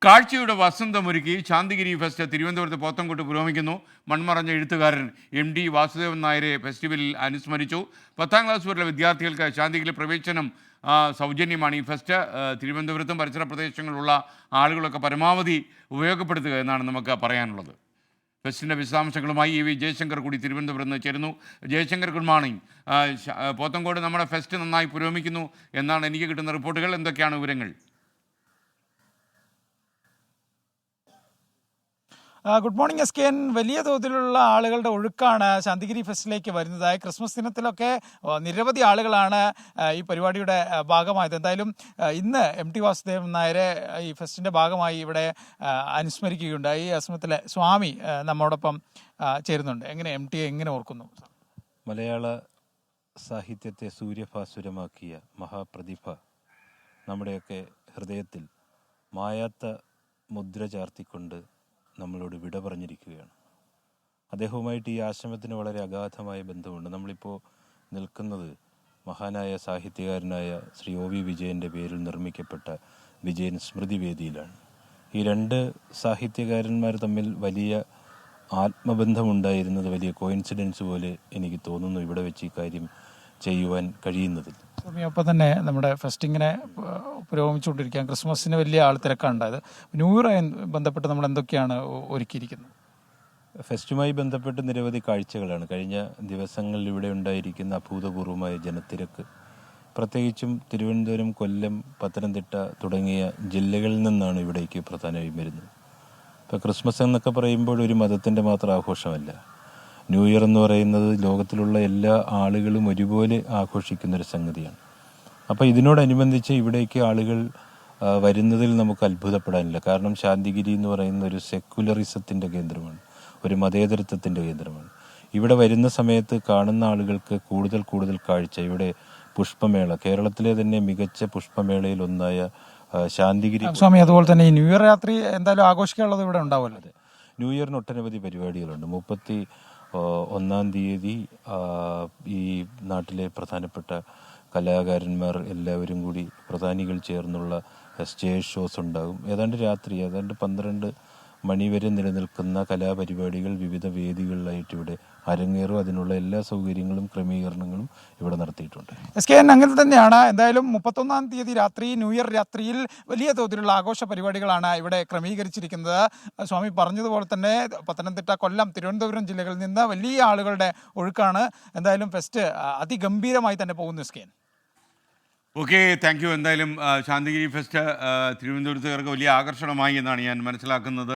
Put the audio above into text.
കാഴ്ചയുടെ വസന്തമൊരുക്കി ശാന്തിഗിരി ഫെസ്റ്റ് തിരുവനന്തപുരത്ത് പോത്തൻകോട്ട് പുരോഗമിക്കുന്നു. മൺമറഞ്ഞ എഴുത്തുകാരൻ MD വാസുദേവൻ നായരെ ഫെസ്റ്റിവലിൽ അനുസ്മരിച്ചു. 10ാം ക്ലാസ് വരെയുള്ള വിദ്യാർത്ഥികൾക്ക് ശാന്തിഗിരി പ്രവേശനം സൗജന്യമാണ്. ഈ ഫെസ്റ്റ് തിരുവനന്തപുരത്തും പരിസര പ്രദേശങ്ങളിലുള്ള ആളുകളൊക്കെ പരമാവധി ഉപയോഗപ്പെടുത്തുക എന്നാണ് നമുക്ക് പറയാനുള്ളത്. ഫെസ്റ്റിൻ്റെ വിശദാംശങ്ങളുമായി EV ജയശങ്കർ കൂടി തിരുവനന്തപുരത്ത് നിന്ന് ചേരുന്നു. Jaishankar, good morning. പോത്തൻകോട് നമ്മുടെ ഫെസ്റ്റ് നന്നായി പുരോഗമിക്കുന്നു എന്നാണ് എനിക്ക് കിട്ടുന്ന റിപ്പോർട്ടുകൾ. എന്തൊക്കെയാണ് വിവരങ്ങൾ? Good morning SKN. വലിയ തോതിലുള്ള ആളുകളുടെ ഒഴുക്കാണ് ശാന്തിഗിരി ഫെസ്റ്റിലേക്ക് വരുന്നത്. ക്രിസ്മസ് ദിനത്തിലൊക്കെ നിരവധി ആളുകളാണ് ഈ പരിപാടിയുടെ ഭാഗമായത്. എന്തായാലും ഇന്ന് MT വാസുദേവൻ നായരെ ഈ ഫെസ്റ്റിൻ്റെ ഭാഗമായി ഇവിടെ അനുസ്മരിക്കുകയുണ്ടായി. ഈ അസമത്തിലെ സ്വാമി നമ്മോടൊപ്പം ചേരുന്നുണ്ട്. എങ്ങനെ MT എങ്ങനെ ഓർക്കുന്നു? മലയാള സാഹിത്യത്തെ സൂര്യഭാസുരമാക്കിയ മഹാപ്രതിഭ നമ്മുടെയൊക്കെ ഹൃദയത്തിൽ മായാത്ത മുദ്ര ചാർത്തിക്കൊണ്ട് നമ്മളോട് വിട പറഞ്ഞിരിക്കുകയാണ്. അദ്ദേഹവുമായിട്ട് ഈ ആശ്രമത്തിന് വളരെ അഗാധമായ ബന്ധമുണ്ട്. നമ്മളിപ്പോൾ നിൽക്കുന്നത് മഹാനായ സാഹിത്യകാരനായ ശ്രീ OV വിജയൻ്റെ പേരിൽ നിർമ്മിക്കപ്പെട്ട വിജയൻ സ്മൃതി വേദിയിലാണ്. ഈ രണ്ട് സാഹിത്യകാരന്മാർ തമ്മിൽ വലിയ ആത്മബന്ധമുണ്ടായിരുന്നത് വലിയ കോയിൻസിഡൻസ് പോലെ എനിക്ക് തോന്നുന്നു ഇവിടെ വെച്ച് ഈ കാര്യം ചെയ്യുവാൻ കഴിയുന്നതിൽ. ഒപ്പം തന്നെ നമ്മുടെ ഫെസ്റ്റിങ്ങിനെ പുരോഗമിച്ചുകൊണ്ടിരിക്കാൻ ക്രിസ്മസിന് വലിയ ആൾ തിരക്കാണ് ഉണ്ടായത്. ന്യൂ ഇയറുമായി ബന്ധപ്പെട്ട് നമ്മൾ എന്തൊക്കെയാണ് ഒരുക്കിയിരിക്കുന്നത്? ഫെസ്റ്റുമായി ബന്ധപ്പെട്ട് നിരവധി കാഴ്ചകളാണ്. കഴിഞ്ഞ ദിവസങ്ങളിൽ ഇവിടെ ഉണ്ടായിരിക്കുന്ന അഭൂതപൂർവമായ ജനത്തിരക്ക്, പ്രത്യേകിച്ചും തിരുവനന്തപുരം, കൊല്ലം, പത്തനംതിട്ട തുടങ്ങിയ ജില്ലകളിൽ നിന്നാണ് ഇവിടേക്ക് പ്രധാനമായും വരുന്നത്. ഇപ്പോൾ ക്രിസ്മസ് എന്നൊക്കെ പറയുമ്പോൾ ഒരു മതത്തിൻ്റെ മാത്രം ആഘോഷമല്ല. ന്യൂ ഇയർ എന്ന് പറയുന്നത് ലോകത്തിലുള്ള എല്ലാ ആളുകളും ഒരുപോലെ ആഘോഷിക്കുന്നൊരു സംഗതിയാണ്. അപ്പോൾ ഇതിനോടനുബന്ധിച്ച് ഇവിടേക്ക് ആളുകൾ വരുന്നതിൽ നമുക്ക് അത്ഭുതപ്പെടാനില്ല. കാരണം ശാന്തിഗിരി എന്ന് പറയുന്ന ഒരു സെക്കുലറിസത്തിൻ്റെ കേന്ദ്രമാണ്, ഒരു മതേതരത്വത്തിൻ്റെ കേന്ദ്രമാണ്. ഇവിടെ വരുന്ന സമയത്ത് കാണുന്ന ആളുകൾക്ക് കൂടുതൽ കൂടുതൽ കാഴ്ച. ഇവിടെ പുഷ്പമേള, കേരളത്തിലെ തന്നെ മികച്ച പുഷ്പമേളയിൽ ഒന്നായ ശാന്തിഗിരി സ്വാമി, അതുപോലെ തന്നെ ഈ ന്യൂ ഇയർ രാത്രി എന്തായാലും ആഘോഷിക്കാനുള്ളത് ഇവിടെ ഉണ്ടാവുമല്ലോ. അതെ, ന്യൂ ഇയറിന് ഒട്ടനവധി പരിപാടികളുണ്ട്. 31-ാം തീയതി ഈ നാട്ടിലെ പ്രധാനപ്പെട്ട കലാകാരന്മാർ എല്ലാവരും കൂടി പ്രധാനികൾ ചേർന്നുള്ള സ്റ്റേജ് ഷോസ് ഉണ്ടാകും. ഏതാണ്ട് 12 മണി വരെ നിലനിൽക്കുന്ന കലാപരിപാടികൾ വിവിധ വേദികളിലായിട്ട് ഇവിടെ അരങ്ങേറും. അതിനുള്ള എല്ലാ സൗകര്യങ്ങളും ക്രമീകരണങ്ങളും ഇവിടെ നടത്തിയിട്ടുണ്ട്. SKN അങ്ങനെ തന്നെയാണ്. എന്തായാലും 31-ാം തീയതി രാത്രി, ന്യൂ ഇയർ രാത്രിയിൽ വലിയ തോതിലുള്ള ആഘോഷ പരിപാടികളാണ് ഇവിടെ ക്രമീകരിച്ചിരിക്കുന്നത്. സ്വാമി പറഞ്ഞതുപോലെ തന്നെ പത്തനംതിട്ട, കൊല്ലം, തിരുവനന്തപുരം ജില്ലകളിൽ നിന്ന് വലിയ ആളുകളുടെ ഒഴുക്കാണ്. എന്തായാലും ഫെസ്റ്റ് അതിഗംഭീരമായി തന്നെ പോകുന്നു SKN. Okay, thank you. എന്തായാലും ശാന്തിഗിരി ഫെസ്റ്റ് തിരുവനന്തപുരത്തുകാർക്ക് വലിയ ആകർഷണമായി എന്നാണ് ഞാൻ മനസ്സിലാക്കുന്നത്.